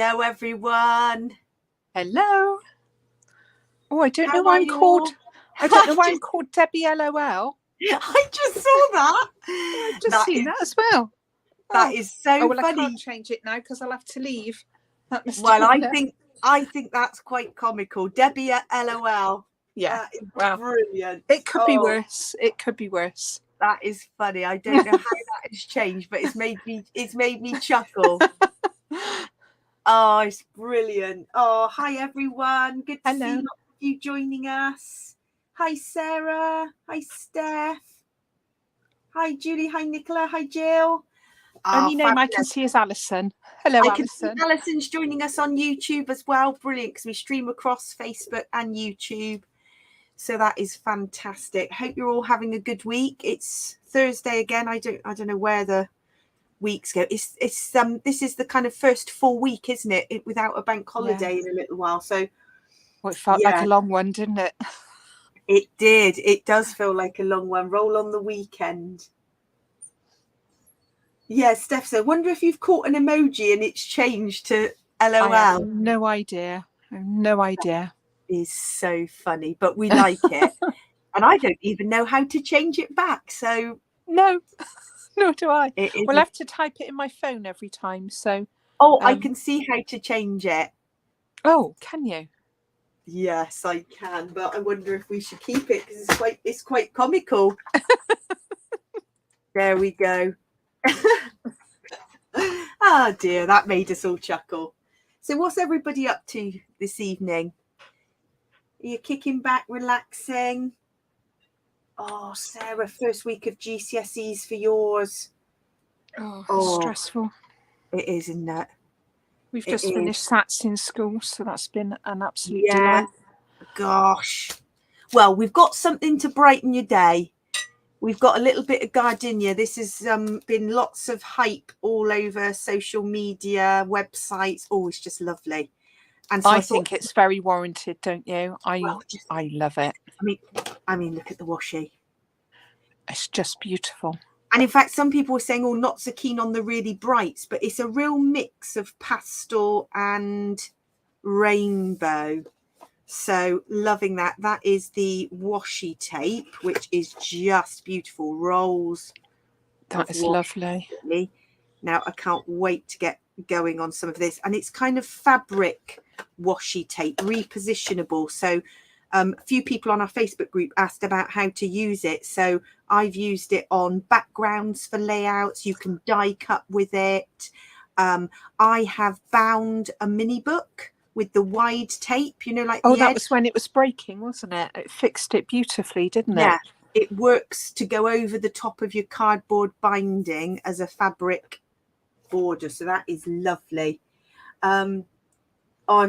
Hello, everyone. Hello. Oh, I don't know why I'm called. I don't know why I'm called Debbie LOL. I just saw that. I've just seen that as well. That is so well, funny. I can't change it now because I'll have to leave. Well, I think that's quite comical. Debbie LOL. Yeah. That is brilliant. It could be worse. It could be worse. That is funny. I don't know how that has changed, but it's made me chuckle. Oh, it's brilliant. Oh, hi everyone. Good to see lots of you joining us. Hi Sarah. Hi Steph. Hi Julie. Hi Nicola. Hi Jill. Only name I can see is Alison. Hello, Alison. Can see Alison's joining us on YouTube as well. Brilliant, because we stream across Facebook and YouTube. So that is fantastic. Hope you're all having a good week. It's Thursday again. I don't know where the weeks go. This is the kind of first full week, isn't it? Without a bank holiday in a little while. So it felt like a long one, didn't it? It did. It does feel like a long one. Roll on the weekend. Yeah, Steph said, wonder if you've caught an emoji and it's changed to LOL. I have no idea. I have no idea. It is so funny, but we like it. And I don't even know how to change it back. So no, nor do I. We'll have to type it in my phone every time. So I can see how to change it. Oh, can you? Yes, I can, but I wonder if we should keep it because it's quite comical. There we go. Oh dear, that made us all chuckle. So what's everybody up to this evening? Are you kicking back, relaxing? Oh, Sarah, first week of GCSEs for yours. Oh, stressful. It is, isn't it? We've just finished SATs in school, so that's been an absolute delight. Gosh. Well, we've got something to brighten your day. We've got a little bit of gardenia. This has been lots of hype all over social media, websites. Oh, it's just lovely. And so I think it's very warranted, don't you? I love it. I mean, look at the washi. It's just beautiful. And in fact, some people were saying, oh, not so keen on the really brights, but it's a real mix of pastel and rainbow. So loving that. That is the washi tape, which is just beautiful. Rolls. That is lovely. Now, I can't wait to get going on some of this. And it's kind of fabric washi tape, repositionable. So a few people on our Facebook group asked about how to use it. So I've used it on backgrounds for layouts. You can die cut with it. I have bound a mini book with the wide tape, you know, like that was when it was breaking, wasn't it? It fixed it beautifully, didn't it? Yeah, it works to go over the top of your cardboard binding as a fabric border. So that is lovely. I'm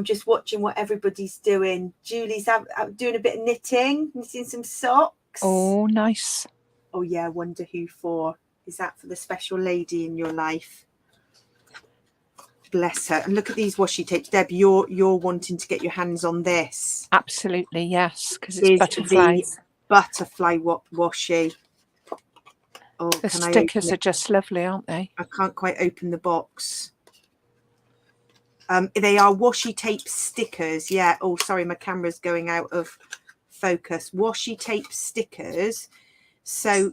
just watching what everybody's doing. Julie's doing a bit of knitting some socks. Oh, nice. Oh yeah, wonder who for. Is that for the special lady in your life? Bless her. And look at these washi tapes. Deb, you're wanting to get your hands on this. Absolutely, yes, because it's butterfly. Butterfly washi. Oh, the stickers are just lovely, aren't they? I can't quite open the box. They are washi tape stickers. Yeah. Oh, sorry, my camera's going out of focus. Washi tape stickers. So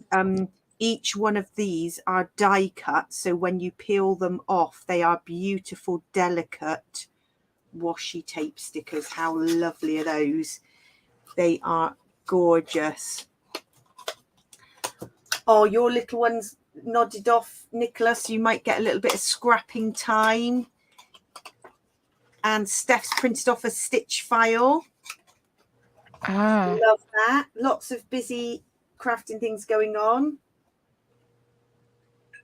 each one of these are die cut. So when you peel them off, they are beautiful, delicate washi tape stickers. How lovely are those? They are gorgeous. Oh, your little one's nodded off, Nicholas. You might get a little bit of scrapping time. And Steph's printed off a stitch file. Love that. Lots of busy crafting things going on.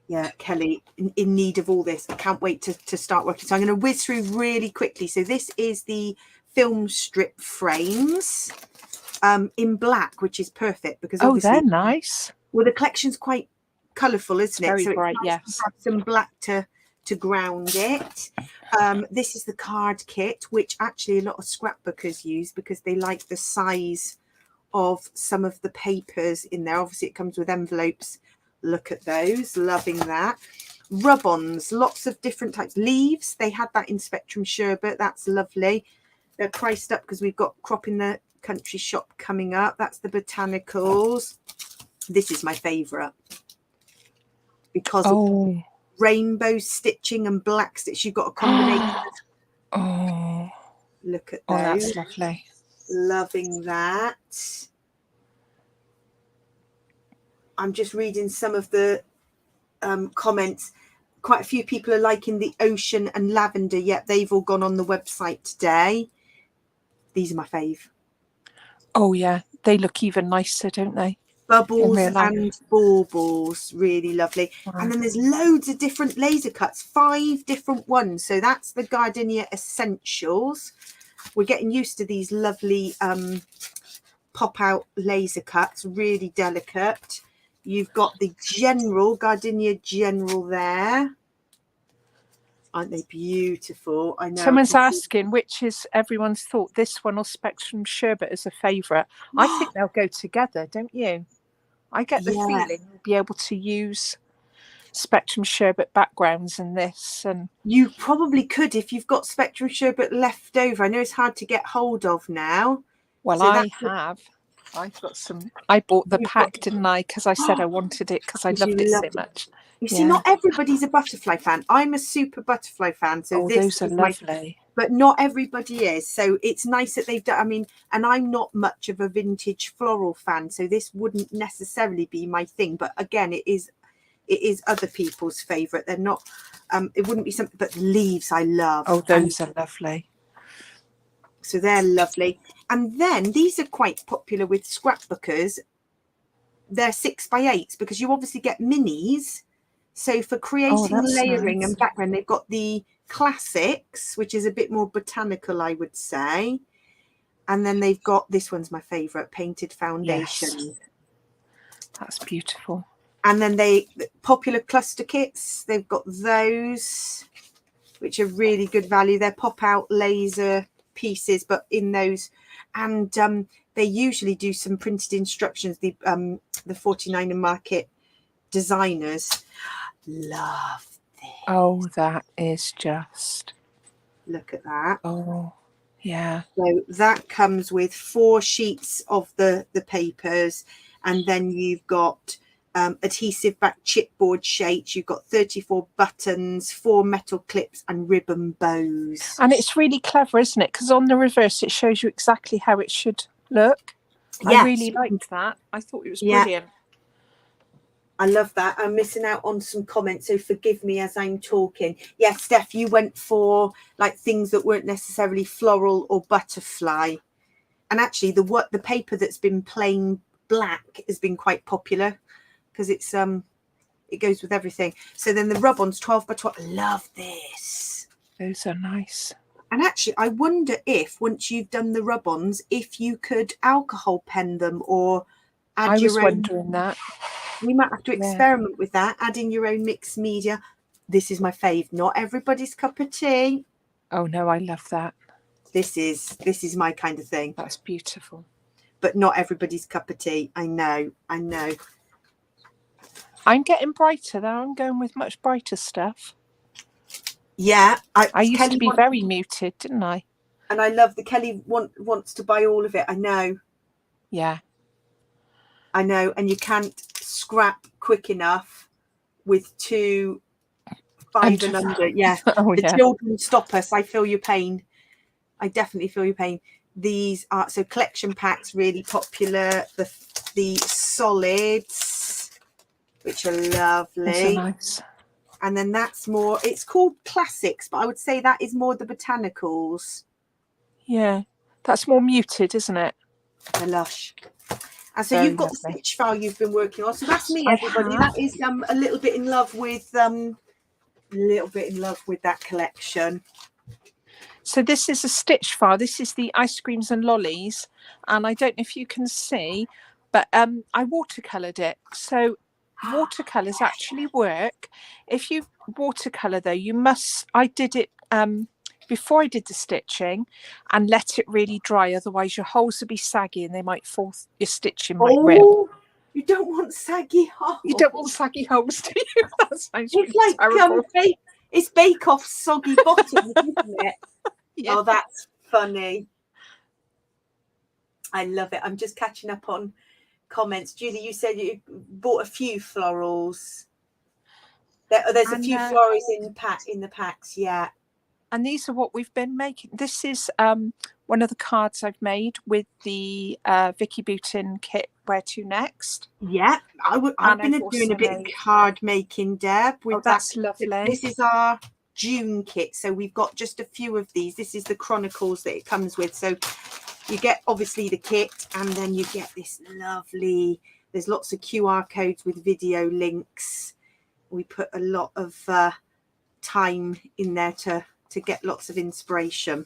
Yeah, Kelly, in need of all this. I can't wait to start working. So I'm going to whiz through really quickly. So this is the film strip frames in black, which is perfect because obviously they're nice. Well, the collection's quite colourful, isn't it? Very bright, it's nice to have some black to ground it. This is the card kit, which actually a lot of scrapbookers use because they like the size of some of the papers in there. Obviously, it comes with envelopes. Look at those, loving that. Rub-ons, lots of different types. Leaves, they had that in Spectrum Sherbet. That's lovely. They're priced up because we've got Crop in the Country shop coming up. That's the botanicals. This is my favourite because of rainbow stitching and black stitch. You've got a combination. Oh, look at those. Oh, that's lovely. Loving that. I'm just reading some of the comments. Quite a few people are liking the ocean and lavender. Yep, they've all gone on the website today. These are my fave. Oh yeah, they look even nicer, don't they? Bubbles and baubles, really lovely. Wow. And then there's loads of different laser cuts, 5 different ones. So that's the Gardenia Essentials. We're getting used to these lovely pop out laser cuts, really delicate. You've got the Gardenia General there. Aren't they beautiful? I know. Someone's asking which is everyone's thought, this one or Spectrum Sherbet as a favourite. I think they'll go together, don't you? I get the feeling you'll be able to use Spectrum Sherbet backgrounds in this. And you probably could if you've got Spectrum Sherbet left over. I know it's hard to get hold of now. Well, so I've got some. I bought the pack, didn't I? Because I said I wanted it because I loved it so much. You see, not everybody's a butterfly fan. I'm a super butterfly fan. So those are lovely. But not everybody is. So it's nice that they've done. I mean, and I'm not much of a vintage floral fan, so this wouldn't necessarily be my thing. But again, it is other people's favourite. They're not. It wouldn't be something. But leaves, I love. Oh, those are lovely. So they're lovely. And then these are quite popular with scrapbookers. They're 6x8s because you obviously get minis. So for creating layering and background, they've got the classics, which is a bit more botanical, I would say. And then they've got, this one's my favourite, painted foundation. Yes. That's beautiful. And then popular cluster kits, they've got those, which are really good value. They're pop-out laser pieces, but in those. And they usually do some printed instructions, the 49er Market designers. Love this. Oh, that is just, look at that. Oh yeah. So that comes with 4 sheets of the papers, and then you've got adhesive back chipboard shapes. You've got 34 buttons, 4 metal clips and ribbon bows. And it's really clever, isn't it? Because on the reverse it shows you exactly how it should look. Yes. I really liked that. I thought it was brilliant. I love that. I'm missing out on some comments, so forgive me as I'm talking. Yes, Steph, you went for like things that weren't necessarily floral or butterfly. And actually the paper that's been plain black has been quite popular because it's it goes with everything. So then the rub-ons, 12 by 12. I love this. Those are nice. And actually, I wonder if once you've done the rub-ons, if you could alcohol pen them or add your own. I was wondering that. We might have to experiment with that, adding your own mixed media. This is my fave. Not everybody's cup of tea. Oh no, I love that. This is my kind of thing. That's beautiful. But not everybody's cup of tea. I know. I'm getting brighter though. I'm going with much brighter stuff. Yeah. I used to be very muted, didn't I? And I love the Kelly wants to buy all of it. I know. Yeah. I know. And you can't scrap quick enough with 2 5 and under. Yeah. The children stop us. I feel your pain. I definitely feel your pain. These are so collection packs, really popular. The solids, which are lovely. Those are nice. And then that's more, it's called classics, but I would say that is more the botanicals. Yeah, that's more muted, isn't it? The lush. And so you've got the stitch file you've been working on. So that's me, everybody. That is a little bit in love with that collection. So this is a stitch file. This is the ice creams and lollies, and I don't know if you can see, but I watercolored it. So watercolors actually work. If you watercolor though, you must. I did it before I did the stitching and let it really dry. Otherwise, your holes will be saggy and they might fall. Your stitching might rip. You don't want saggy holes. You don't want saggy holes, do you? That sounds It's really like terrible. it's Bake Off soggy bottom, isn't it? Yeah. Oh, that's funny. I love it. I'm just catching up on comments. Julie, you said you bought a few florals. There's a few florals in the packs, yeah. And these are what we've been making. This is one of the cards I've made with the Vicky Boutin kit, Where To Next. Yeah, I've been doing a bit of card making, Deb. With that's lovely. This is our June kit, so we've got just a few of these. This is the Chronicles that it comes with. So you get obviously the kit, and then you get this lovely, there's lots of QR codes with video links. We put a lot of time in there to get lots of inspiration.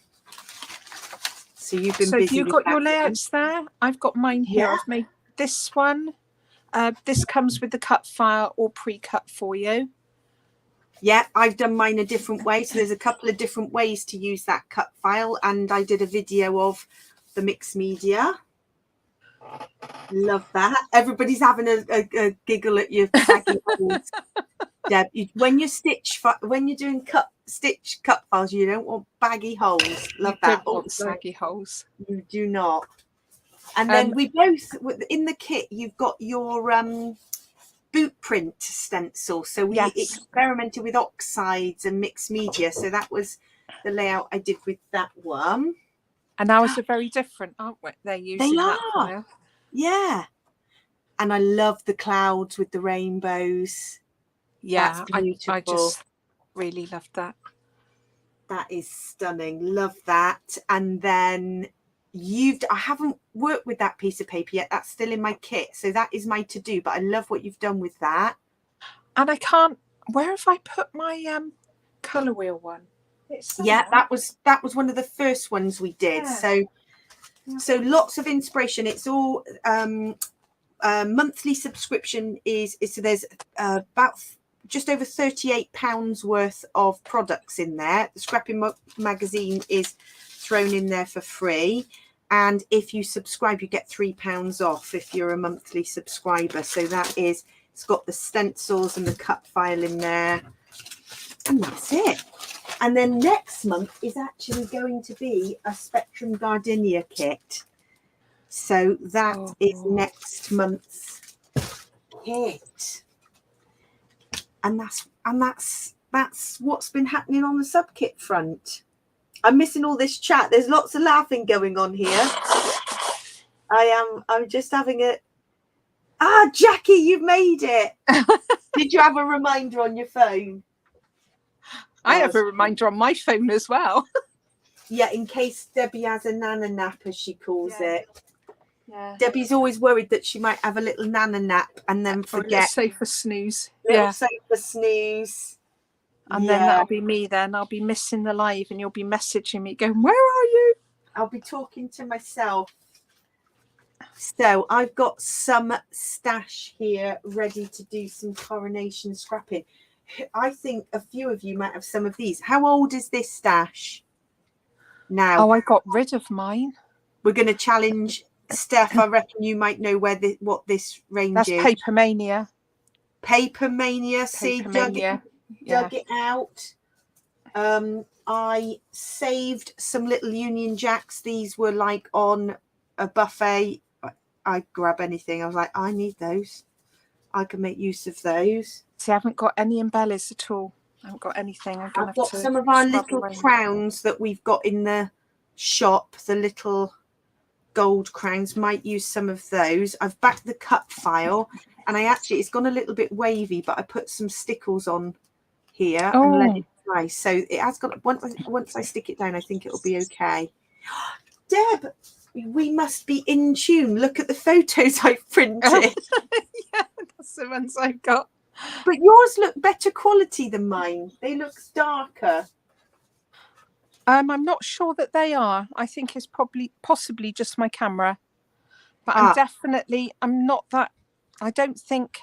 So you've been busy. So you've got your layouts there. I've got mine here. I've made this one. This comes with the cut file or pre-cut for you. Yeah, I've done mine a different way. So there's a couple of different ways to use that cut file, and I did a video of the mixed media. Love that. Everybody's having a giggle at your saggy holes. Deb, when you're doing stitch cut files, you don't want baggy holes. Love that. Don't want saggy holes. You do not. And then we both, in the kit, you've got your boot print stencil. So we experimented with oxides and mixed media. So that was the layout I did with that one. And ours are very different, aren't we? They're using that file. Yeah. And I love the clouds with the rainbows. Yeah, I just really love that. That is stunning. Love that. And then I haven't worked with that piece of paper yet. That's still in my kit. So that is my to do. But I love what you've done with that. And I can't, where have I put my colour wheel one? That was one of the first ones we did. Yeah. So lots of inspiration. It's all monthly subscription is so there's about just over £38 worth of products in there. The Scrapping magazine is thrown in there for free, and if you subscribe you get £3 off if you're a monthly subscriber. So it's got the stencils and the cut file in there, and that's it. And then next month is actually going to be a Spectrum Gardenia kit. So that is next month's kit. And that's what's been happening on the sub kit front. I'm missing all this chat. There's lots of laughing going on here. I'm just having a Jackie, you've made it. Did you have a reminder on your phone? I have a reminder on my phone as well. Yeah, in case Debbie has a nana nap, as she calls it. Yeah. Debbie's always worried that she might have a little nana nap and then forget. Sofa snooze. Sofa snooze. And then that'll be me then. I'll be missing the live and you'll be messaging me going, where are you? I'll be talking to myself. So I've got some stash here ready to do some coronation scrapping. I think a few of you might have some of these. How old is this stash now? Oh, I got rid of mine. We're going to challenge Steph. I reckon you might know what this range is. That's Paper Mania. Paper Mania. See, dug it out. I saved some little Union Jacks. These were like on a buffet. I'd grab anything. I was like, I need those. I can make use of those. See, I haven't got any embellies at all. I haven't got anything. I've got some of our little crowns that we've got in the shop. The little gold crowns. Might use some of those. I've backed the cut file, and it's gone a little bit wavy, but I put some stickles on here and let it dry. So it has got. Once I stick it down, I think it'll be okay. Deb, we must be in tune. Look at the photos I've printed. Yeah, that's the ones I've got. But yours look better quality than mine. They look darker. I'm not sure that they are. I think it's possibly just my camera. But I'm not that. I don't think.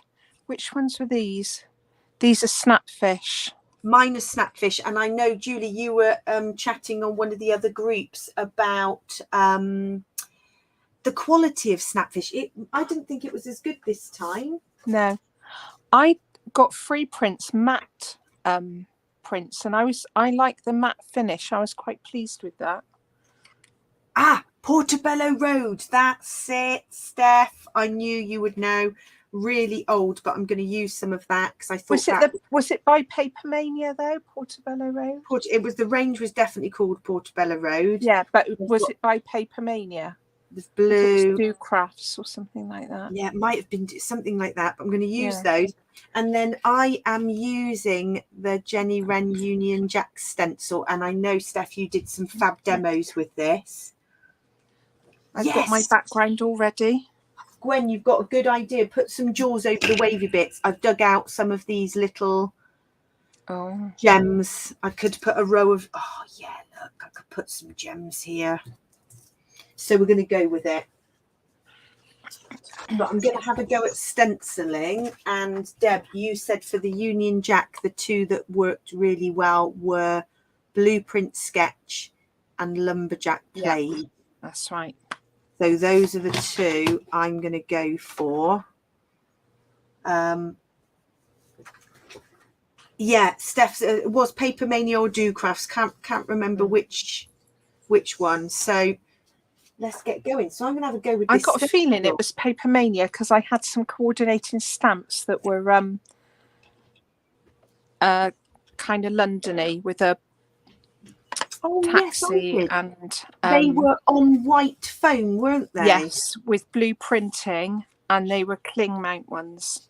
Which ones were these? These are Snapfish. Mine are Snapfish. And I know, Julie, you were chatting on one of the other groups about the quality of Snapfish, I didn't think it was as good this time. No, I got free prints, matte prints, and I like the matte finish. I was quite pleased with that. Portobello Road, that's it, Steph. I knew you would know. Really old, but I'm going to use some of that because I thought was it by Paper Mania though, Portobello Road? It was, the range was definitely called Portobello Road. Yeah, but was it by Paper Mania? The blue Do Crafts or something like that. Yeah, it might have been something like that, but I'm going to use those. And then I am using the Jennywren Union Jack stencil, and I know, Steph, you did some fab demos with this. I've got my background already. Gwen, you've got a good idea. Put some jaws over the wavy bits. I've dug out some of these little gems. I could put a row of, look, I could put some gems here. So we're going to go with it. But I'm going to have a go at stenciling. And Deb, you said for the Union Jack, the two that worked really well were Blueprint Sketch and Lumberjack Plaid. Yeah, that's right. So those are the two I'm going to go for. Yeah, Steph's it was Paper Mania or Do Crafts. Can't remember which one. So let's get going. So I'm going to have a go with this. I got a feeling it was Paper Mania because I had some coordinating stamps that were kind of London-y with a taxi, and they were on white foam, weren't they? Yes, with blue printing, and they were cling mount ones.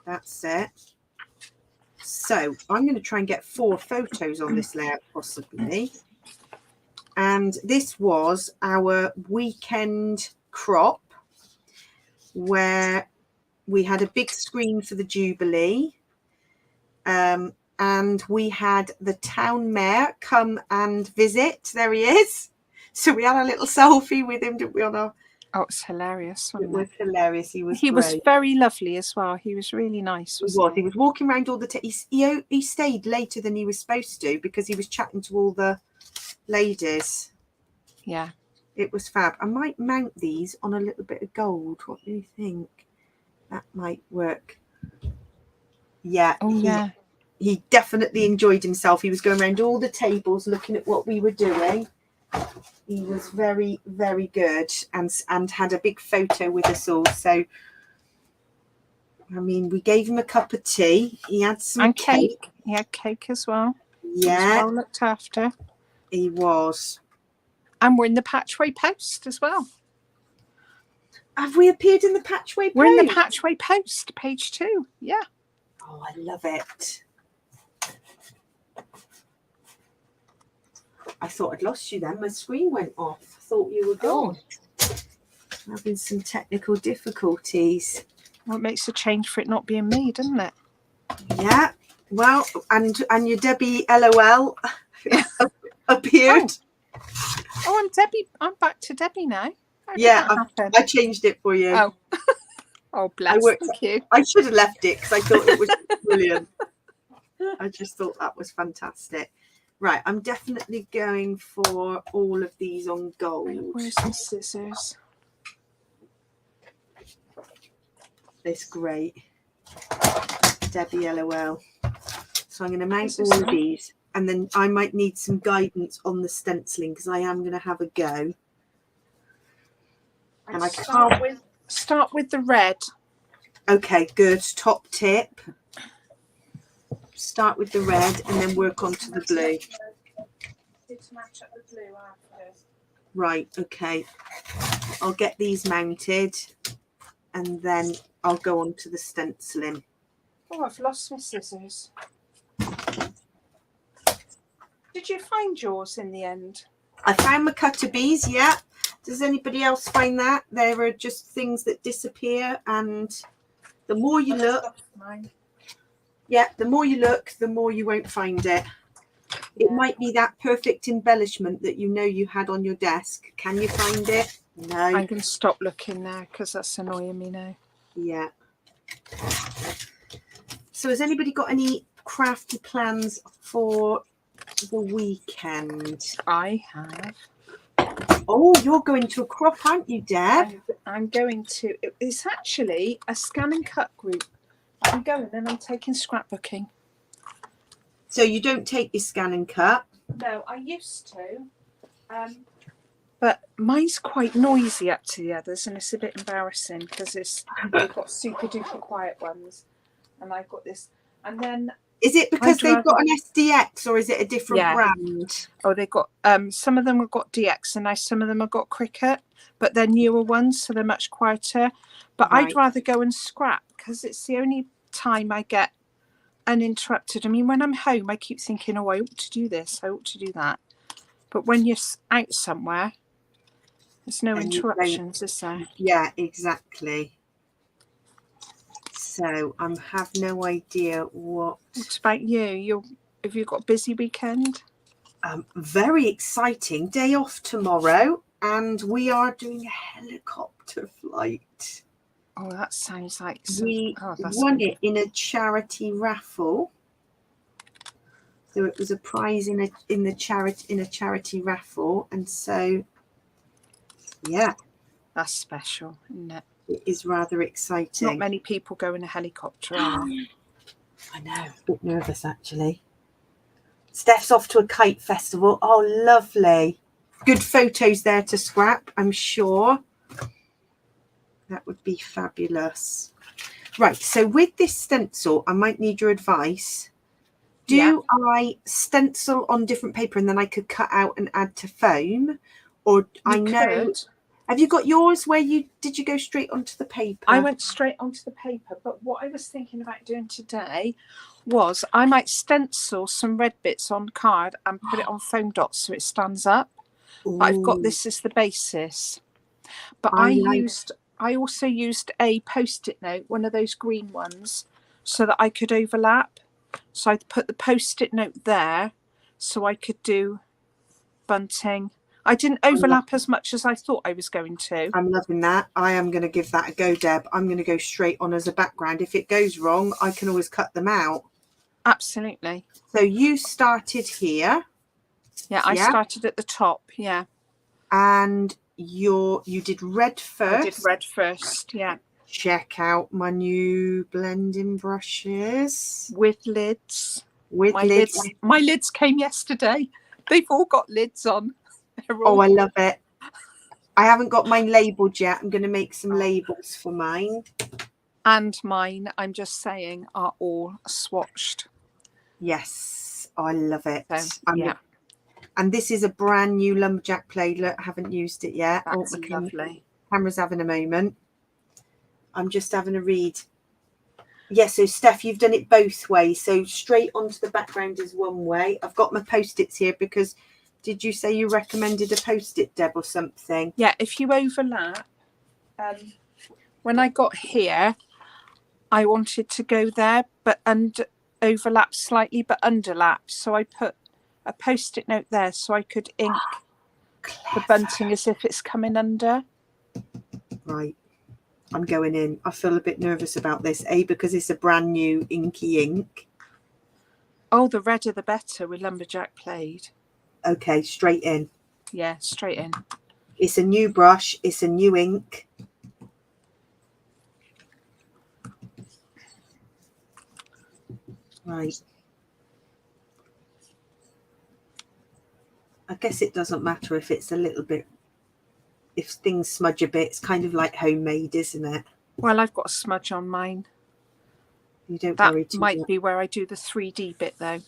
That's it. So I'm going to try and get 4 photos on this layout possibly. And this was our weekend crop where we had a big screen for the Jubilee. And we had the town mayor come and visit. There he is. So we had a little selfie with him, didn't we? Oh, it's hilarious. It was hilarious. He was very lovely as well. He was really nice. He was walking around all the time. He stayed later than he was supposed to because he was chatting to all the ladies. Yeah. It was fab. I might mount these on a little bit of gold. What do you think? That might work. Yeah. Oh, yeah. He definitely enjoyed himself. He was going around all the tables looking at what we were doing. He was very, very good and had a big photo with us all. So, I mean, we gave him a cup of tea. He had some cake. He had cake as well. Yeah. He was well looked after. He was. And we're in the Patchway Post as well. Have we appeared in the Patchway Post? We're in the Patchway Post, page 2. Yeah. Oh, I love it. I thought I'd lost you then. My screen went off. I thought you were gone. Having some technical difficulties. Well, it makes a change for it not being me, doesn't it? Yeah. Well, and your Debbie LOL appeared. Oh, I'm Debbie. I'm back to Debbie now. I changed it for you. Oh, oh, bless. Thank you. I should have left it because I thought it was brilliant. I just thought that was fantastic. Right, I'm definitely going for all of these on gold. Where's my scissors? It's great. Debbie LOL. So I'm going to mount all of these, and then I might need some guidance on the stenciling because I am going to have a go. And I can't start with the red. Okay, good. Top tip. Start with the red and then work on to the blue. Right, okay. I'll get these mounted and then I'll go on to the stenciling. Oh, I've lost my scissors. Did you find yours in the end? I found my cutter bees, yeah. Does anybody else find that? There are just things that disappear, and the more you look, yeah, the more you look, the more you won't find it. It might be that perfect embellishment that you know you had on your desk. Can you find it? No. I'm going to stop looking now because that's annoying me now. Yeah. So has anybody got any crafty plans for the weekend? I have. Oh, you're going to a crop, aren't you, Deb? I'm going to. It's actually a scan and cut group. I'm going and I'm taking scrapbooking. So you don't take your scan and cut? No, I used to. But mine's quite noisy up to the others, and it's a bit embarrassing because they've got super duper quiet ones, and I've got this. And then is it because they've got an SDX, or is it a different brand? Oh, they've got some of them have got DX, and now some of them have got Cricut, but they're newer ones, so they're much quieter. But right. I'd rather go and scrap because it's the only time I get uninterrupted. I mean, when I'm home, I keep thinking, oh, I ought to do this, I ought to do that. But when you're out somewhere, there's no interruptions, is there? Yeah, exactly. So I have no idea what. What about you? Have you got a busy weekend? Very exciting. Day off tomorrow, and we are doing a helicopter flight. Oh, that sounds like we won it in a charity raffle. So it was a prize in a charity raffle, and so yeah, that's special, isn't it? It is rather exciting. Not many people go in a helicopter, are there? I know, a bit nervous actually. Steph's off to a kite festival. Oh, lovely. Good photos there to scrap, I'm sure. That would be fabulous. Right, so with this stencil, I might need your advice. Do I stencil on different paper and then I could cut out and add to foam? Or have you got yours where did you go straight onto the paper? I went straight onto the paper, but what I was thinking about doing today was I might stencil some red bits on card and put it on foam dots so it stands up. But I've got this as the basis. But I also used a post-it note, one of those green ones, so that I could overlap. So I put the post-it note there so I could do bunting. I didn't overlap as much as I thought I was going to. I'm loving that. I am going to give that a go, Deb. I'm going to go straight on as a background. If it goes wrong, I can always cut them out. Absolutely. So you started here. Yeah, I started at the top, yeah. And you did red first. I did red first, yeah. Check out my new blending brushes. With lids. Lids. My lids came yesterday. They've all got lids on. Oh, I love it. I haven't got mine labelled yet. I'm going to make some labels for mine. And mine, I'm just saying, are all swatched. Yes, I love it. So, and this is a brand new lumberjack plate. Look, I haven't used it yet. That's lovely. Camera's having a moment. I'm just having a read. Yeah, so Steph, you've done it both ways. So straight onto the background is one way. I've got my post-its here because did you say you recommended a post-it, Deb, or something? Yeah, if you overlap. When I got here, I wanted to go there, and overlap slightly, but underlap. So I put a post-it note there so I could ink the bunting as if it's coming under. Right. I'm going in. I feel a bit nervous about this, because it's a brand new inky ink. Oh, the redder the better with lumberjack plaid. Okay, straight in. Yeah, straight in. It's a new brush. It's a new ink. Right. I guess it doesn't matter if it's a little bit, if things smudge a bit. It's kind of like homemade, isn't it? Well, I've got a smudge on mine. You don't worry too much. That might be where I do the 3D bit, though.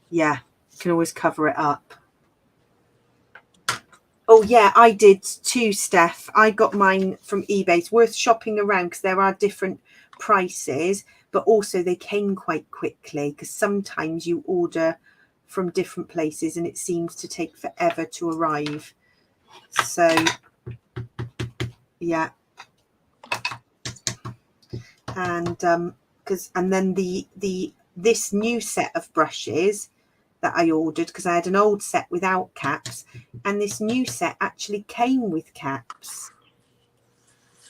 Yeah, you can always cover it up. Oh, yeah, I did too, Steph. I got mine from eBay. It's worth shopping around because there are different prices, but also they came quite quickly because sometimes you order from different places and it seems to take forever to arrive. So, yeah. And then this new set of brushes that I ordered, because I had an old set without caps, and this new set actually came with caps.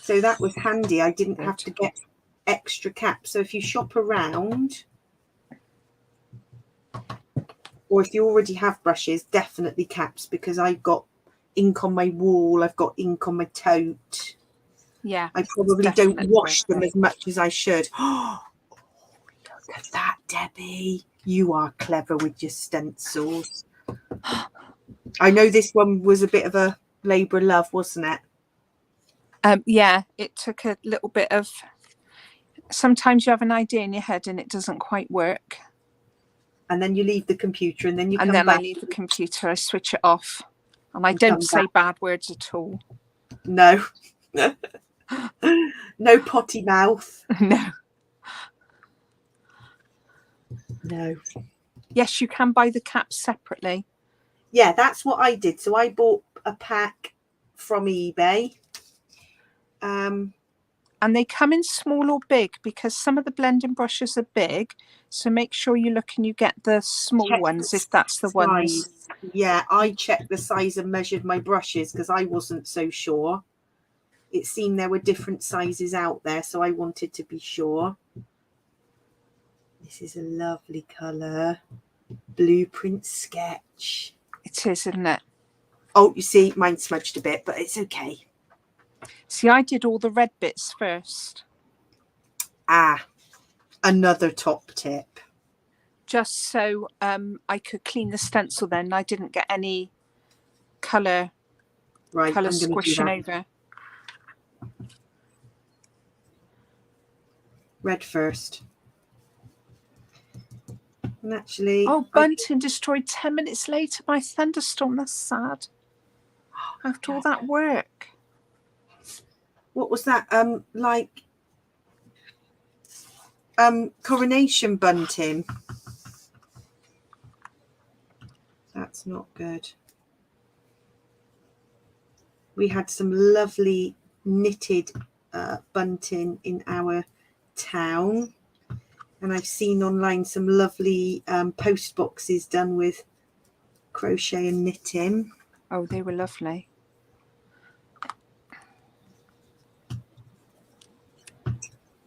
So that was handy. I didn't have to get extra caps. So if you shop around, or if you already have brushes, definitely caps, because I got ink on my wall. I've got ink on my tote. Yeah. I probably don't definitely wash worth them it. as much as I should. Oh, look at that, Debbie. You are clever with your stencils. I know this one was a bit of a labour of love, wasn't it? Yeah, it took a little bit of, sometimes you have an idea in your head and it doesn't quite work. And then you leave the computer and then you And come then back. I leave the computer, I switch it off. And I And don't come say back. bad words at all. No. No potty mouth. No. No. Yes, you can buy the caps separately. Yeah, that's what I did. So I bought a pack from eBay. And they come in small or big, because some of the blending brushes are big. So make sure you look and you get the small Check ones, the if that's the ones. size. Yeah, I checked the size and measured my brushes because I wasn't so sure. It seemed there were different sizes out there, so I wanted to be sure. This is a lovely colour. Blueprint sketch. It is, isn't it? Oh, you see, mine smudged a bit, but it's okay. See, I did all the red bits first. Ah, another top tip. Just so I could clean the stencil then. I didn't get any colour Right, I'm going to do squishing that. over. Red first. And actually... Oh, Bunting destroyed 10 minutes later by thunderstorm. That's sad. After all that work. What was that? Like coronation bunting. That's not good. We had some lovely knitted bunting in our town, and I've seen online some lovely post boxes done with crochet and knitting. Oh, they were lovely.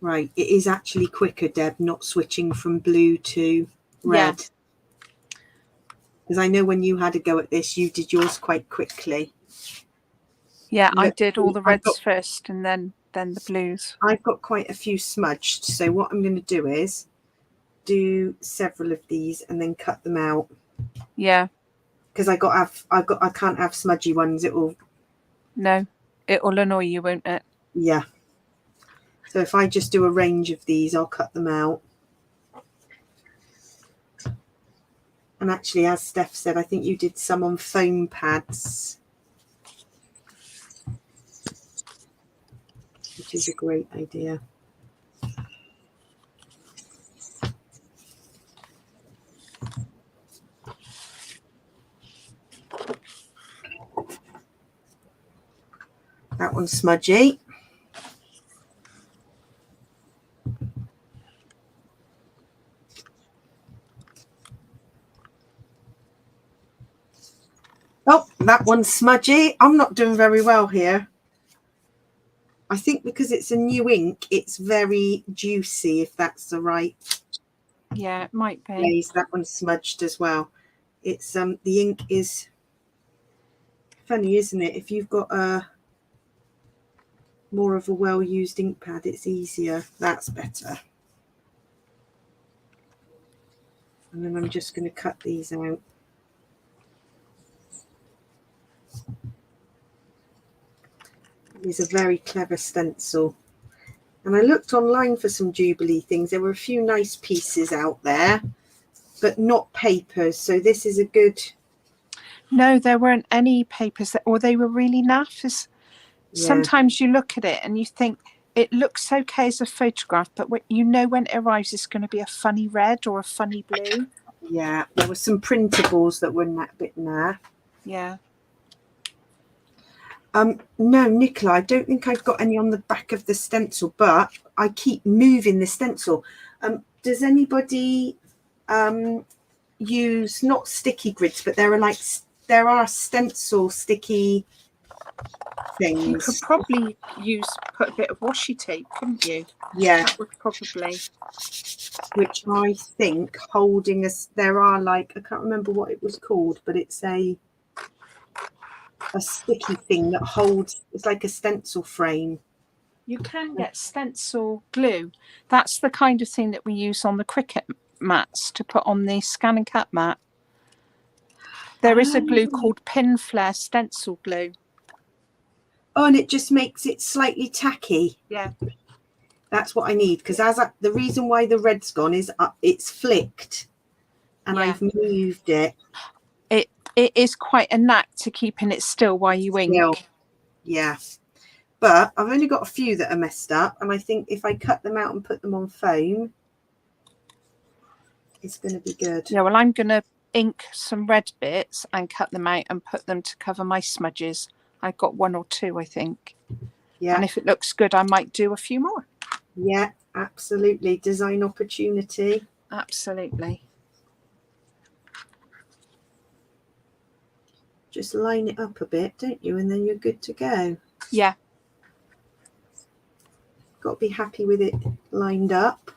Right, it is actually quicker, Deb, not switching from blue to red. Because I know when you had a go at this, you did yours quite quickly. Yeah, Look, I did all the reds first and then the blues. I've got quite a few smudged, so what I'm going to do is do several of these and then cut them out. Yeah. Because I can't have smudgy ones. It will. No, it will annoy you, won't it? Yeah. So if I just do a range of these, I'll cut them out. And actually, as Steph said, I think you did some on foam pads, which is a great idea. That one's smudgy. Oh, that one's smudgy. I'm not doing very well here. I think because it's a new ink, it's very juicy, if that's the right. Yeah, it might be. Place. That one's smudged as well. It's the ink is funny, isn't it? If you've got a more of a well-used ink pad, it's easier. That's better. And then I'm just going to cut these out. It's a very clever stencil. And I looked online for some Jubilee things. There were a few nice pieces out there, but not papers. So this is a good... No, there weren't any papers, or they were really naff. Yeah. Sometimes you look at it and you think it looks okay as a photograph, but you know when it arrives it's going to be a funny red or a funny blue. Yeah, there were some printables that were a bit naff. Yeah. No, Nicola, I don't think I've got any on the back of the stencil, but I keep moving the stencil. Does anybody use not sticky grids, but there are stencil sticky things? You could probably put a bit of washi tape, couldn't you? Yeah, that would probably. Which I think holding us. There are I can't remember what it was called, but it's a a sticky thing that holds, it's like a stencil frame. You can get stencil glue. That's the kind of thing that we use on the cricket mats to put on the scan and cut mat. There is a glue called pin flare stencil glue. Oh, and it just makes it slightly tacky. Yeah. That's what I need, because the reason why the red's gone is it's flicked, and I've moved it. It is quite a knack to keeping it still while you ink. Still. Yeah. But I've only got a few that are messed up, and I think if I cut them out and put them on foam, it's going to be good. Yeah, well, I'm going to ink some red bits and cut them out and put them to cover my smudges. I've got 1 or 2, I think. Yeah. And if it looks good, I might do a few more. Yeah, absolutely. Design opportunity. Absolutely. Just line it up a bit, don't you? And then you're good to go. Yeah. Got to be happy with it lined up.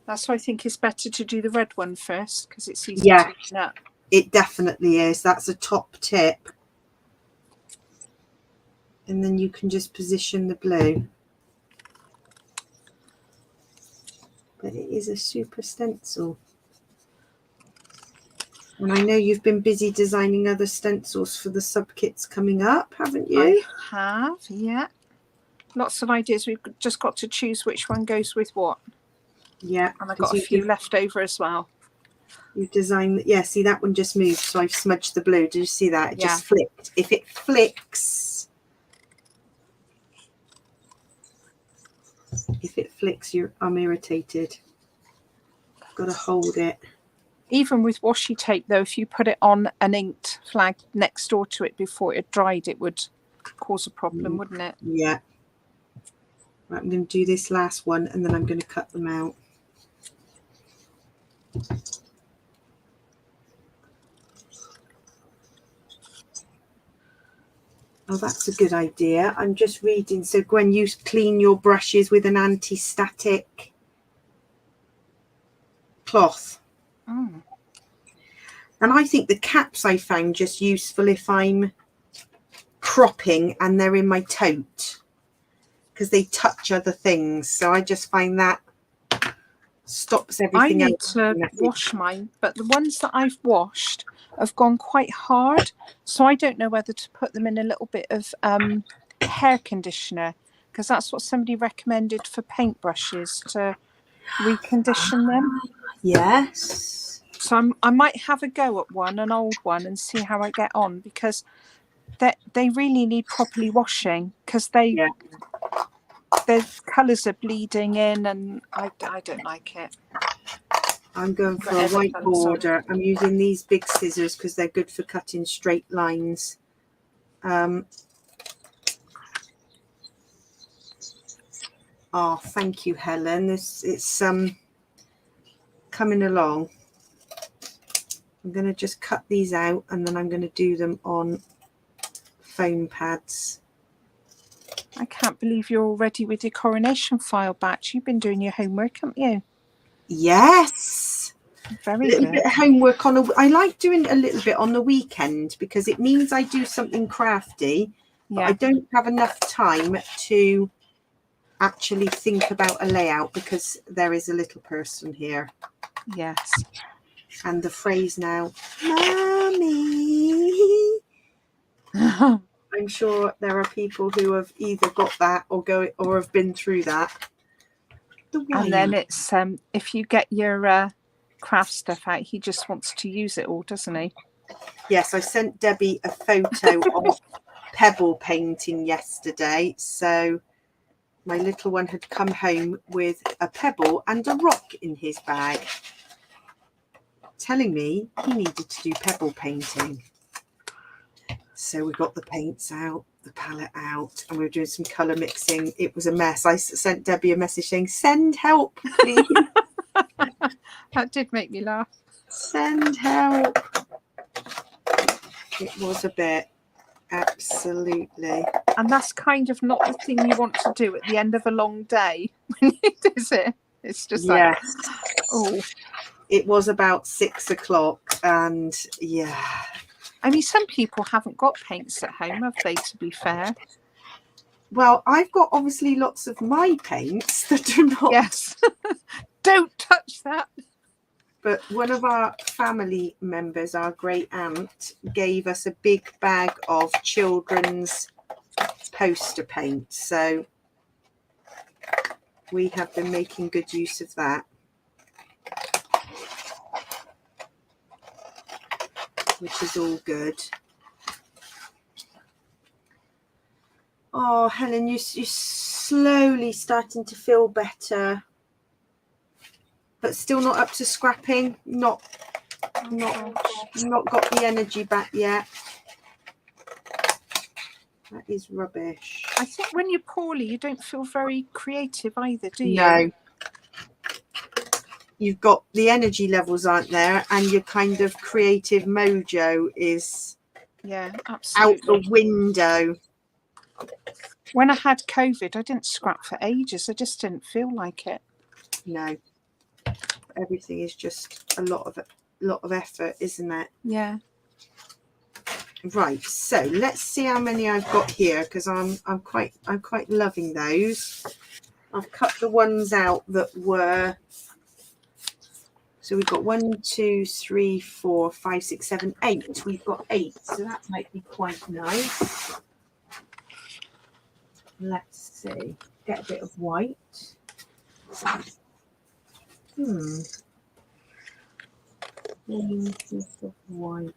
That's why I think it's better to do the red one first, because it's easy to clean up. It definitely is. That's a top tip. And then you can just position the blue. But it is a super stencil. And I know you've been busy designing other stencils for the sub kits coming up, haven't you? I have, yeah. Lots of ideas. We've just got to choose which one goes with what. Yeah. And I've got a few left over as well. You've designed, yeah, see that one just moved, so I've smudged the blue. Did you see that? It just flicked. If it flicks, I'm irritated. I've got to hold it. Even with washi tape, though, if you put it on an inked flag next door to it before it dried, it would cause a problem, wouldn't it? Yeah. Right, I'm going to do this last one, and then I'm going to cut them out. Oh, that's a good idea. I'm just reading. So, Gwen, you clean your brushes with an anti-static cloth. Oh. And I think the caps I found just useful if I'm cropping and they're in my tote, because they touch other things. So I just find that stops everything. I need to wash mine, but the ones that I've washed have gone quite hard. So I don't know whether to put them in a little bit of hair conditioner, because that's what somebody recommended for paintbrushes, to recondition them. Yes. So I might have a go at an old one, and see how I get on, because they really need properly washing, because their colours are bleeding in, and I don't like it. I'm going for a white border. I'm using these big scissors because they're good for cutting straight lines. Oh, thank you, Helen. It's coming along. I'm going to just cut these out, and then I'm going to do them on foam pads. I can't believe you're already with your coronation file batch. You've been doing your homework, haven't you? Yes. Very a little good. bit of homework I like doing a little bit on the weekend, because it means I do something crafty, but I don't have enough time to actually think about a layout, because there is a little person here. Yes. And the phrase now, Mommy. I'm sure there are people who have either got that or have been through that. And then it's if you get your craft stuff out, he just wants to use it all, doesn't he? Yes, I sent Debbie a photo of pebble painting yesterday. So my little one had come home with a pebble and a rock in his bag, telling me he needed to do pebble painting. So we got the paints out, the palette out, and we were doing some colour mixing. It was a mess. I sent Debbie a message saying, "Send help, please." That did make me laugh. Send help. It was a bit, absolutely. And that's kind of not the thing you want to do at the end of a long day, is it? It's just like, oh. It was about 6 o'clock, and I mean, some people haven't got paints at home, have they, to be fair? Well, I've got obviously lots of my paints that are not. Yes. Don't touch that. But one of our family members, our great aunt, gave us a big bag of children's poster paint. So we have been making good use of that. Which is all good. Oh, Helen, you're slowly starting to feel better, but still not up to scrapping. Not got the energy back yet. That is rubbish. I think when you're poorly, you don't feel very creative either, do you? No. You've got the energy levels aren't there, and your kind of creative mojo is absolutely out the window. When I had COVID, I didn't scrap for ages. I just didn't feel like it. No, everything is just a lot of effort, isn't it? Yeah. Right. So let's see how many I've got here, because I'm quite loving those. I've cut the ones out that were. So we've got 1, 2, 3, 4, 5, 6, 7, 8. We've got 8, so that might be quite nice. Let's see. Get a bit of white. Piece of white.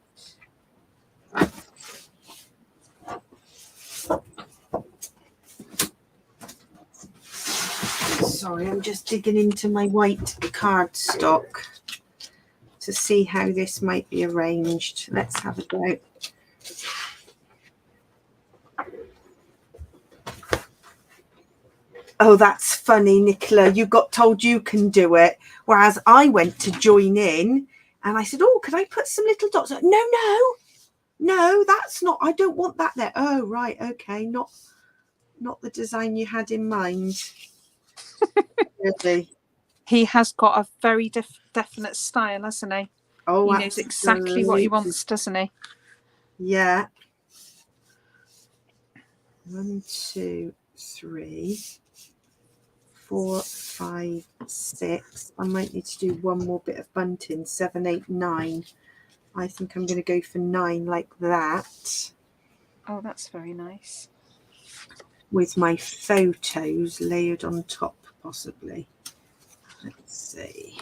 Sorry, I'm just digging into my white cardstock to see how this might be arranged. Let's have a go. Oh, that's funny, Nicola. You got told you can do it, whereas I went to join in and I said, oh, could I put some little dots? No, that's not. I don't want that there. Oh, right. Okay. Not the design you had in mind. Really. He has got a very definite style, hasn't he? Oh, he knows exactly what he wants, doesn't he? Yeah. 1, 2, 3, 4, 5, 6. I might need to do one more bit of bunting. 7, 8, 9. I think I'm going to go for 9 like that. Oh, that's very nice. With my photos layered on top, possibly. Let's see.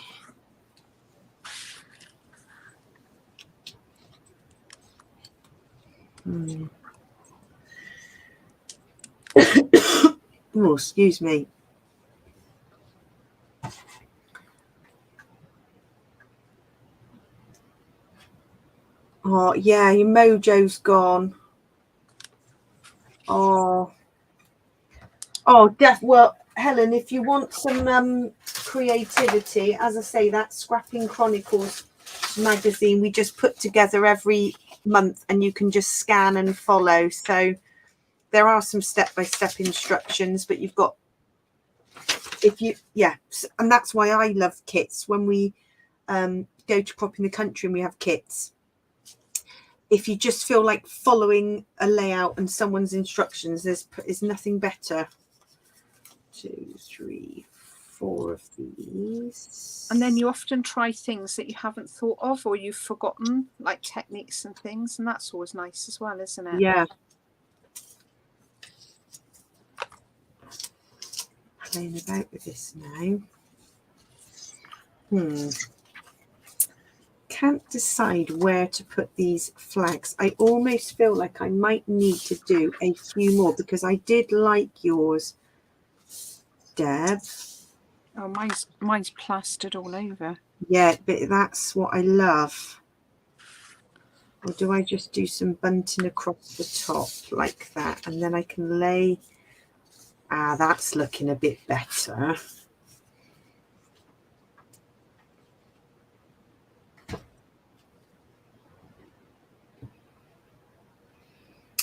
Oh, excuse me. Oh, yeah, your mojo's gone. Oh, well, Helen, if you want some creativity, as I say, that Scrapping Chronicles magazine we just put together every month, and you can just scan and follow. So there are some step-by-step instructions, but you've got, and that's why I love kits. When we go to Crop in the Country and we have kits, if you just feel like following a layout and someone's instructions, there's nothing better. 2, 3, 4 of these. And then you often try things that you haven't thought of or you've forgotten, like techniques and things, and that's always nice as well, isn't it? Yeah. Playing about with this now. Can't decide where to put these flags. I almost feel like I might need to do a few more, because I did like yours, Deb. Oh, mine's plastered all over. Yeah, but that's what I love. Or do I just do some bunting across the top like that, and then I can lay... that's looking a bit better.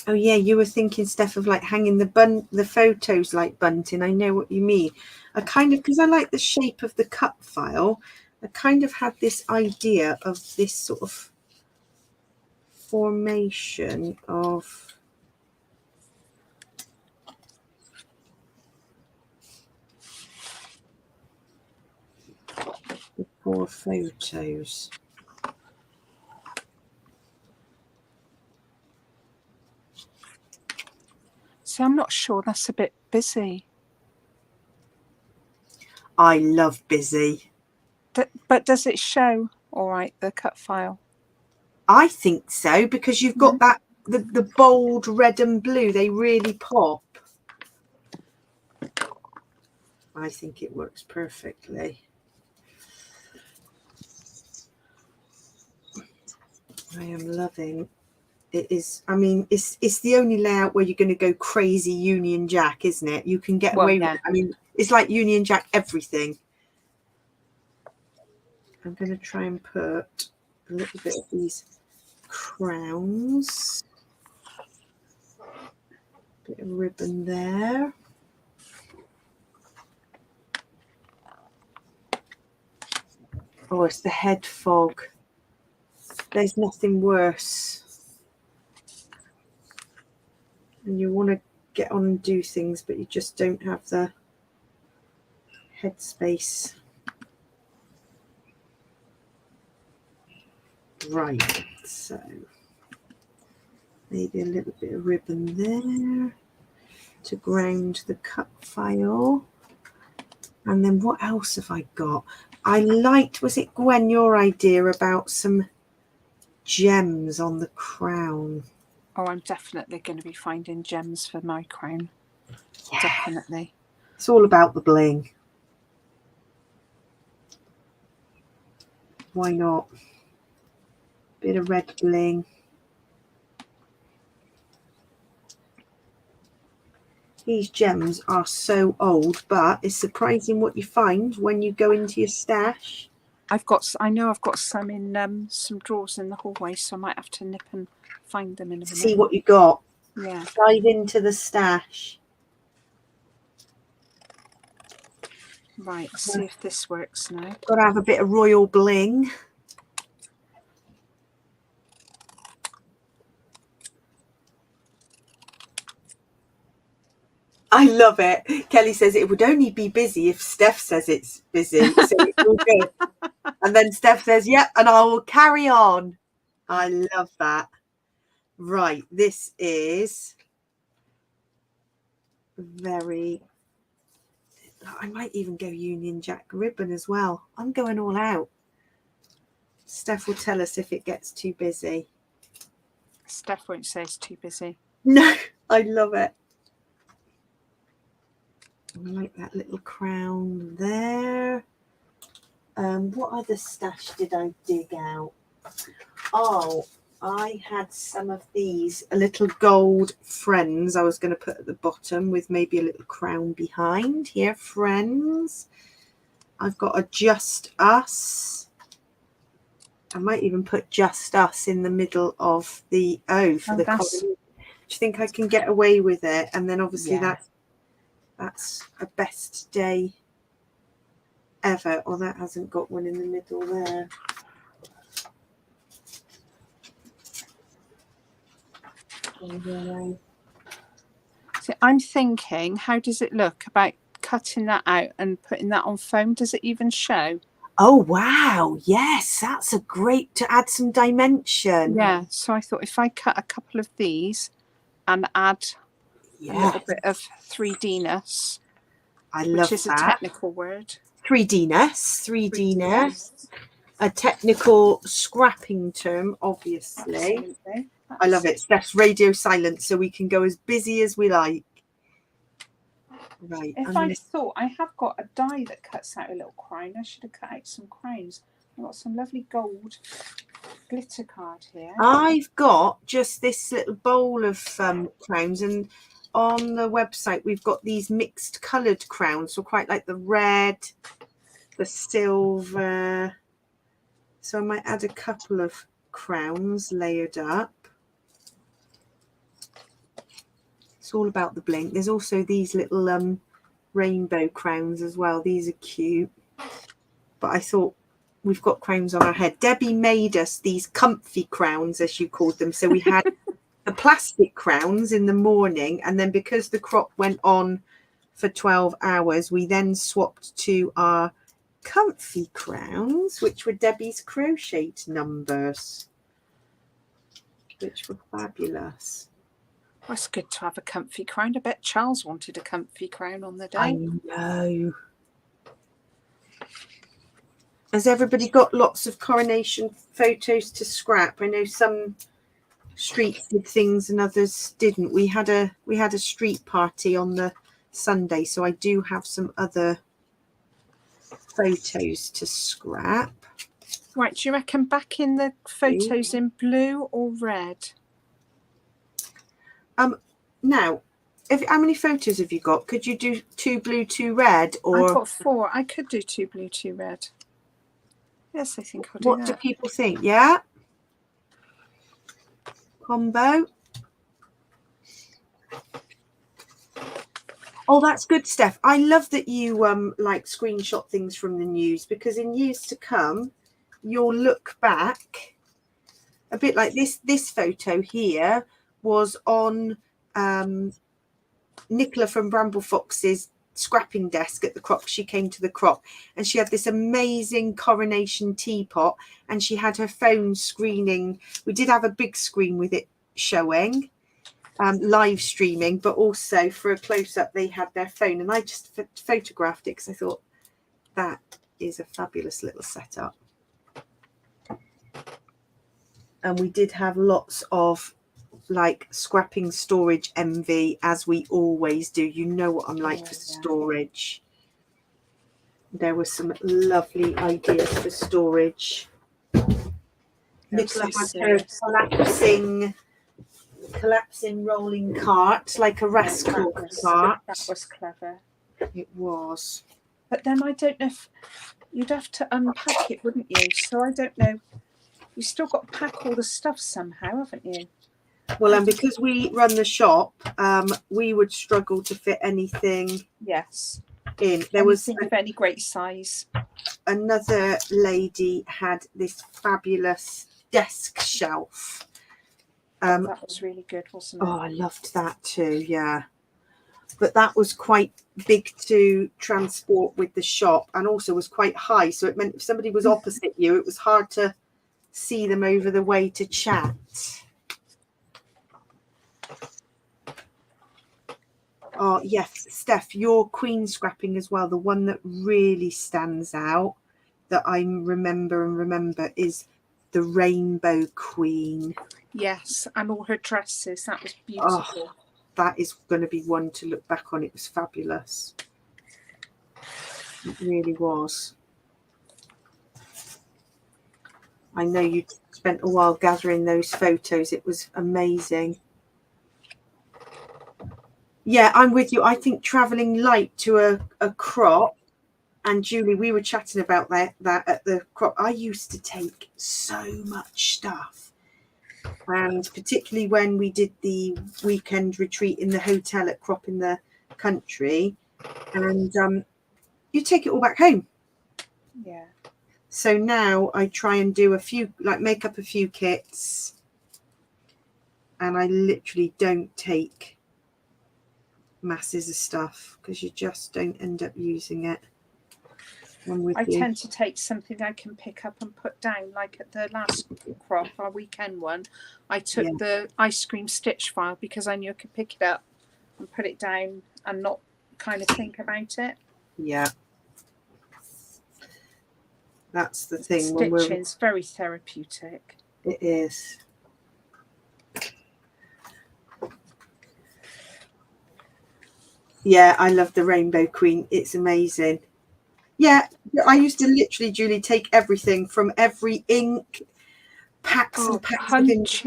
Oh yeah, you were thinking, Steph, of like hanging the photos like bunting. I know what you mean. I kind of, because I like the shape of the cut file, I kind of had this idea of this sort of formation of the 4 photos. See, I'm not sure. That's a bit busy. I love busy. But does it show all right, the cut file? I think so, because you've got that the bold red and blue, they really pop. I think it works perfectly. I am loving it. Is, I mean, it's the only layout where you're going to go crazy Union Jack, isn't it? You can get away with it. I mean, it's like Union Jack everything. I'm going to try and put a little bit of these crowns, bit of ribbon there. Oh, it's the head fog. There's nothing worse. And you want to get on and do things, but you just don't have the headspace. Right, so maybe a little bit of ribbon there to ground the cut file. And then what else have I got? I liked, was it Gwen, your idea about some gems on the crown? Oh, I'm definitely going to be finding gems for my crown. Yeah. Definitely. It's all about the bling. Why not? Bit of red bling. These gems are so old, but it's surprising what you find when you go into your stash. I know I've got some in some drawers in the hallway, so I might have to nip and find them in a minute. See what you got. Yeah. Dive into the stash. Right, let's see if this works now. Got to have a bit of royal bling. I love it. Kelly says it would only be busy if Steph says it's busy. So it's all good. And then Steph says, yep, and I will carry on. I love that. Right, this is very... I might even go Union Jack ribbon as well. I'm going all out. Steph will tell us if it gets too busy. Steph won't say it's too busy. No, I love it. I like that little crown there. What other stash did I dig out? Oh, I had some of these, a little gold friends I was going to put at the bottom with maybe a little crown behind. Here, friends. I've got a Just Us. I might even put Just Us in the middle of the O for the color. Do you think I can get away with it? And then obviously that's a best day ever. Oh, that hasn't got one in the middle there. So I'm thinking, how does it look about cutting that out and putting that on foam? Does it even show? Oh, wow. Yes, that's a great, to add some dimension. Yeah, so I thought if I cut a couple of these and add a little bit of 3D-ness, which is a technical word. 3D-ness. A technical scrapping term, obviously. Absolutely. I love it. Steph's radio silent, so we can go as busy as we like. Right. I thought I have got a die that cuts out a little crown. I should have cut out some crowns. I've got some lovely gold glitter card here. I've got just this little bowl of crowns, and on the website we've got these mixed coloured crowns, so quite like the red, the silver. So I might add a couple of crowns layered up. It's all about the bling. There's also these little rainbow crowns as well. These are cute. But I thought we've got crowns on our head. Debbie made us these comfy crowns, as you called them. So we had the plastic crowns in the morning, and then because the crop went on for 12 hours, we then swapped to our comfy crowns, which were Debbie's crocheted numbers, which were fabulous. Well, it's good to have a comfy crown. I bet Charles wanted a comfy crown on the day. I know. Has everybody got lots of coronation photos to scrap? I know some streets did things and others didn't. We had a street party on the Sunday, so I do have some other photos to scrap. Right, do you reckon back in the photos in blue or red? Now, how many photos have you got? Could you do 2 blue, 2 red? Or I've got 4. I could do 2 blue, 2 red. Yes, I think I'll do what that. do people think? Yeah, combo. Oh, that's good, Steph. I love that you like screenshot things from the news, because in years to come, you'll look back a bit like this photo here was on Nicola from Bramble Fox's scrapping desk at the crop. She came to the crop and she had this amazing coronation teapot, and she had her phone screening. We did have a big screen with it showing, live streaming, but also for a close-up they had their phone, and I just photographed it because I thought that is a fabulous little setup. And we did have lots of like scrapping storage envy, as we always do. You know what I'm like for storage. There were some lovely ideas for storage. Nicola had her collapsing rolling cart, like a rascal cart. That was clever. It was. But then I don't know if you'd have to unpack it, wouldn't you? So I don't know. You still got to pack all the stuff somehow, haven't you? Well, and because we run the shop, we would struggle to fit anything. Yes. In. There was of any great size. Another lady had this fabulous desk shelf. That was really good, wasn't it? Oh, I loved that too. Yeah, but that was quite big to transport with the shop, and also was quite high, so it meant if somebody was opposite you, it was hard to see them over the way to chat. Oh yes, Steph, your queen scrapping as well. The one that really stands out that I remember is the Rainbow Queen. Yes, and all her dresses. That was beautiful. Oh, that is going to be one to look back on. It was fabulous. It really was. I know you spent a while gathering those photos. It was amazing. Yeah, I'm with you. I think traveling light to a crop, and Julie, we were chatting about that at the crop. I used to take so much stuff, and particularly when we did the weekend retreat in the hotel at Crop in the Country, and you take it all back home. Yeah. So now I try and do a few, like make up a few kits, and I literally don't take masses of stuff because you just don't end up using it. I tend to take something I can pick up and put down, like at the last crop, our weekend one. I took the ice cream stitch file because I knew I could pick it up and put it down and not kind of think about it. Yeah. That's the thing. Stitching is very therapeutic. It is. Yeah, I love the Rainbow Queen. It's amazing. Yeah, I used to literally, Julie, take everything from every ink, packs and packs of ink.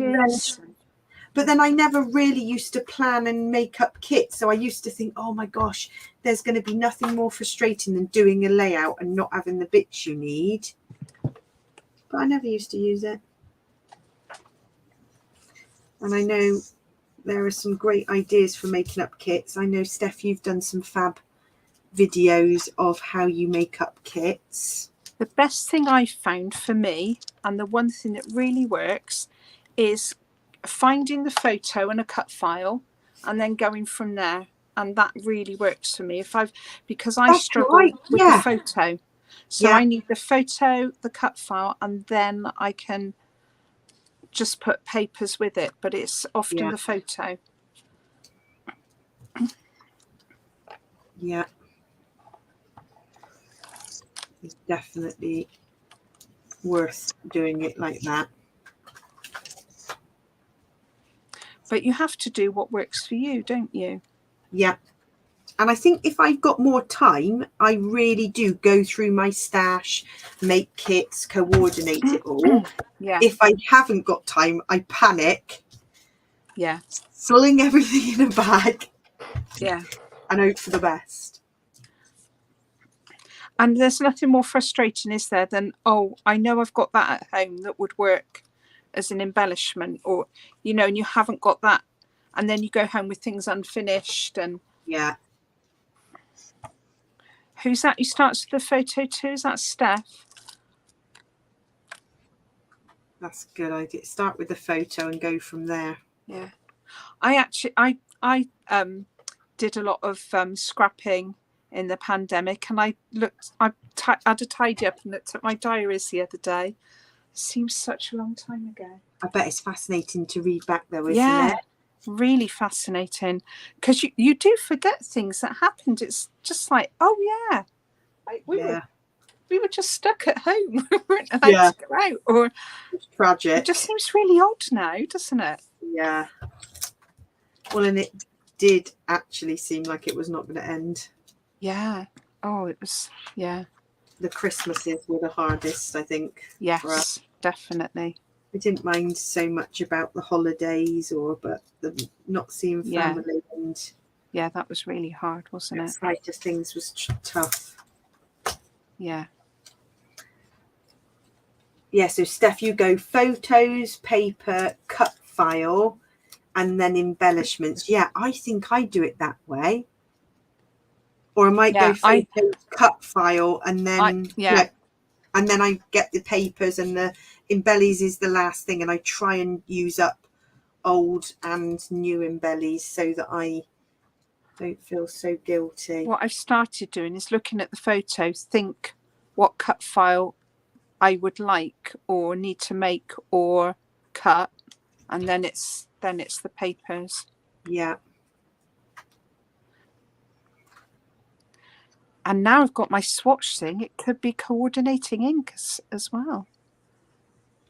But then I never really used to plan and make up kits. So I used to think, oh my gosh, there's going to be nothing more frustrating than doing a layout and not having the bits you need. But I never used to use it. And I know there are some great ideas for making up kits. I know, Steph, you've done some fab videos of how you make up kits. The best thing I've found for me, and the one thing that really works, is finding the photo and a cut file and then going from there. And that really works for me. Because I That's struggle right. with Yeah. the photo. So Yeah. I need the photo, the cut file, and then I can just put papers with it. But it's often the photo. Yeah. It's definitely worth doing it like that. But you have to do what works for you, don't you? Yeah. And I think if I've got more time, I really do go through my stash, make kits, coordinate it all. Yeah. If I haven't got time, I panic. Yeah. Sling everything in a bag. Yeah. And hope for the best. And there's nothing more frustrating, is there, than, oh, I know I've got that at home that would work as an embellishment, or, you know, and you haven't got that. And then you go home with things unfinished. And yeah. Who's that who starts with the photo too? Is that Steph? That's a good idea. Start with the photo and go from there. Yeah. I did a lot of scrapping in the pandemic, and I had a tidy up and looked at my diaries the other day. Seems such a long time ago. I bet it's fascinating to read back though, isn't it? Really fascinating, because you do forget things that happened. It's just like, oh yeah, like we were just stuck at home. We weren't allowed to go out, or it's tragic. It just seems really odd now, doesn't it? Yeah. Well, and it did actually seem like it was not going to end. Yeah. Oh, it was. Yeah. The Christmases were the hardest, I think. Yes, definitely. I didn't mind so much about the holidays but the not seeing family and that was really hard, wasn't it? The side of things was tough. Yeah. Yeah, so Steph, you go photos, paper, cut file, and then embellishments. Yeah, I think I do it that way. Or I might go photos, cut file, and then and then I get the papers, and the embellies is the last thing, and I try and use up old and new embellies so that I don't feel so guilty. What I've started doing is looking at the photo, think what cut file I would like or need to make or cut, and then it's the papers. Yeah. And now I've got my swatch thing. It could be coordinating ink as well.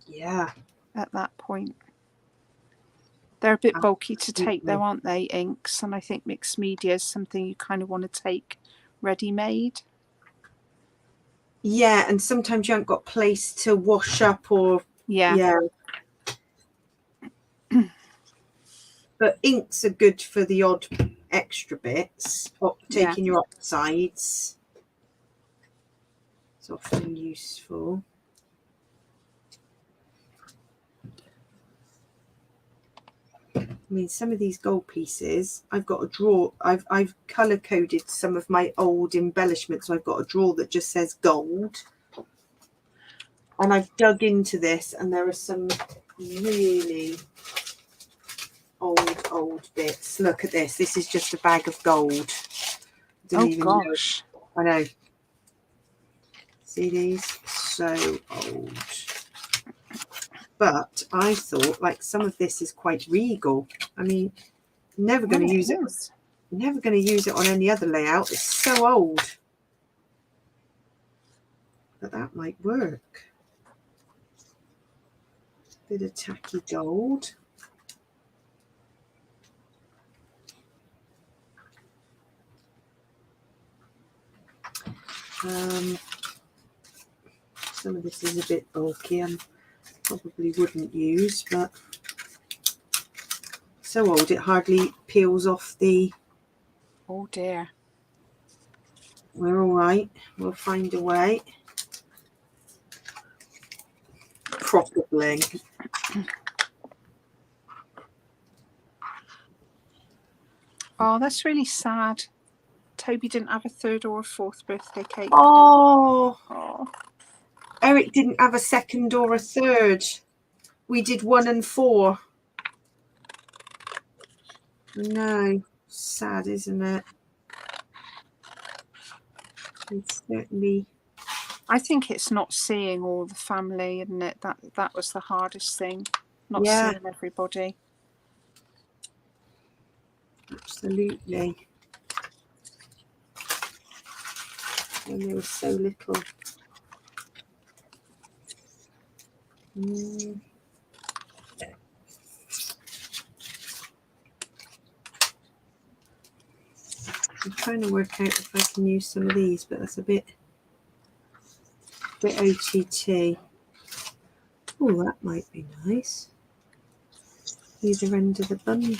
Yeah. At that point. They're a bit bulky to take though, aren't they, inks? And I think mixed media is something you kind of want to take ready-made. Yeah, and sometimes you haven't got place to wash up or... Yeah. But inks are good for the odd extra bits. Taking your oxides. It's often useful. I mean, some of these gold pieces, I've got a drawer. I've color coded some of my old embellishments. So I've got a drawer that just says gold. And I've dug into this, and there are some really old bits. Look at this. This is just a bag of gold. Oh gosh. I know. See these? So old. But I thought, like, some of this is quite regal. I mean, never going to use it. Never going to use it on any other layout. It's so old. But that might work. Bit of tacky gold. Some of this is a bit bulky. I probably wouldn't use, but so old it hardly peels off the... Oh dear. We're all right. We'll find a way. Proper bling. Oh, that's really sad. Toby didn't have a third or a fourth birthday cake. Oh. Eric didn't have a second or a third. We did 1 and 4. No, sad, isn't it? It's certainly. I think it's not seeing all the family, isn't it? That was the hardest thing, not Yeah. seeing everybody. Absolutely. And there was so little. I'm trying to work out if I can use some of these, but that's a bit OTT. Oh, that might be nice. Either end of the bunting.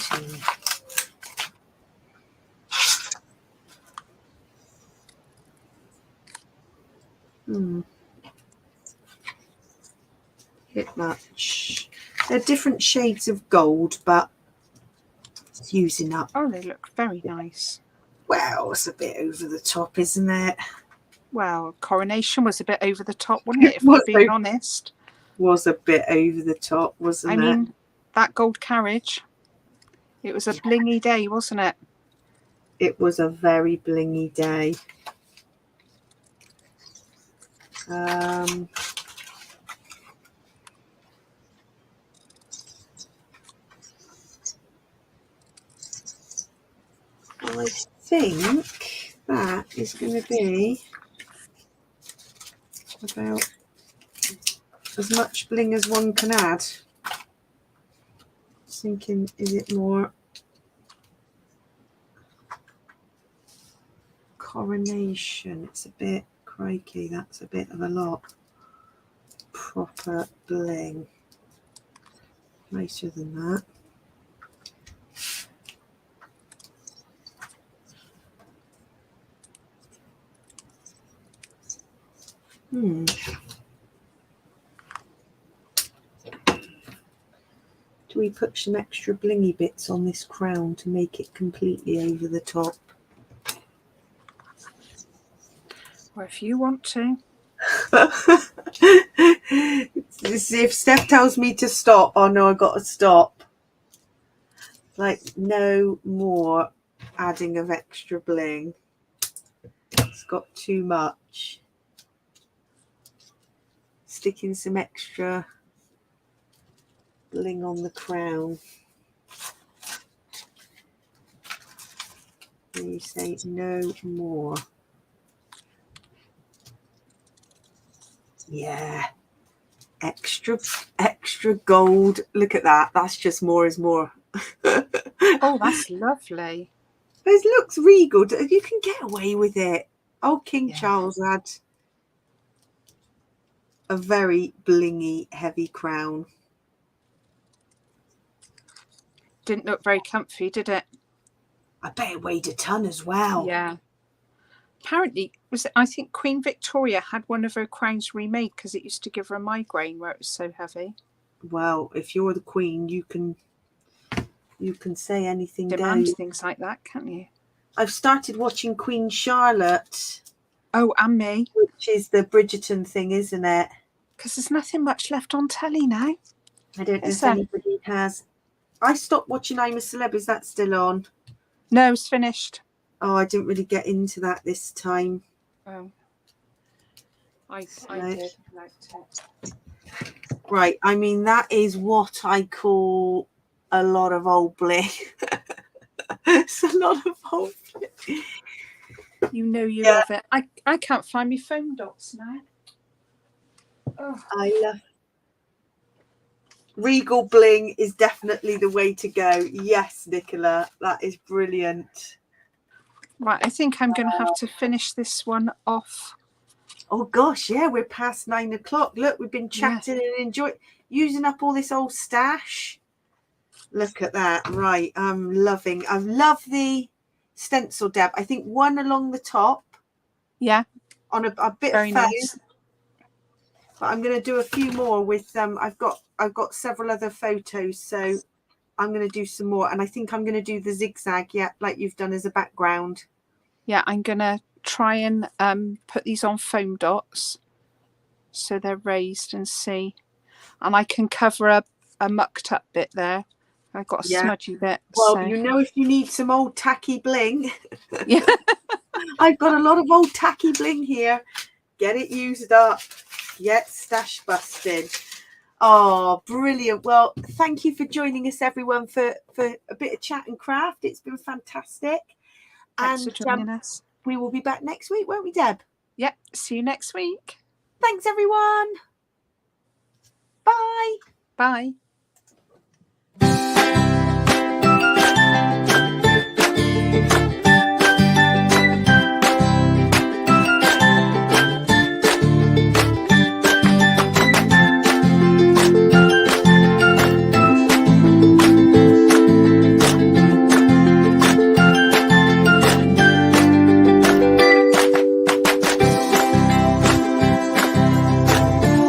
Bit much. They're different shades of gold, but it's using up. Oh, they look very nice. Well, it's a bit over the top, isn't it? Well, Coronation was a bit over the top, wasn't it, if we're being honest? Was a bit over the top, wasn't it? I mean, that gold carriage, it was a blingy day, wasn't it? It was a very blingy day. I think that is going to be about as much bling as one can add. Just thinking, is it more Coronation? It's a bit crikey, that's a bit of a lot. Proper bling. Nicer than that. Do we put some extra blingy bits on this crown to make it completely over the top? Or if you want to. If Steph tells me to stop, oh no, I got to stop. Like, no more adding of extra bling. It's got too much. Sticking some extra bling on the crown. And you say no more. Yeah. Extra gold. Look at that. That's just more is more. Oh, that's lovely. It looks regal. You can get away with it. Old King Charles had a very blingy, heavy crown. Didn't look very comfy, did it? I bet it weighed a ton as well. Yeah. Apparently, I think Queen Victoria had one of her crowns remade because it used to give her a migraine where it was so heavy. Well, if you're the Queen, you can say anything. Demand things like that, can't you? I've started watching Queen Charlotte. Oh, and me. Which is the Bridgerton thing, isn't it? Because there's nothing much left on telly now. I don't know if anybody has. I stopped watching I'm a Celeb. Is that still on? No, it's finished. Oh, I didn't really get into that this time. Oh. I did like it. Right, I mean, that is what I call a lot of old bling. It's a lot of old bling. You know you love it. I can't find my foam dots now. Oh. I love regal bling is definitely the way to go. Yes, Nicola, that is brilliant. Right, I think I'm going to have to finish this one off. Oh gosh, yeah, we're past 9 o'clock. Look, we've been chatting and using up all this old stash. Look at that. Right, I love the stencil, Deb. I think one along the top. Yeah. On a bit very of foam. nice. But I'm going to do a few more with I've got several other photos, so I'm going to do some more, and I think I'm going to do the zigzag, like you've done as a background. Yeah, I'm going to try and put these on foam dots. so they're raised, and see. And I can cover a mucked up bit there. I've got a smudgy bit. Well, so. you know, if you need some old tacky bling, Yeah. I've got a lot of old tacky bling here. Get it used up. Get stash busted. Oh, brilliant. Well, thank you for joining us, everyone, for a bit of chat and craft. It's been fantastic. Thanks And for joining us. we will be back next week, won't we, Deb? Yep. See you next week. Thanks, everyone. Bye. Bye.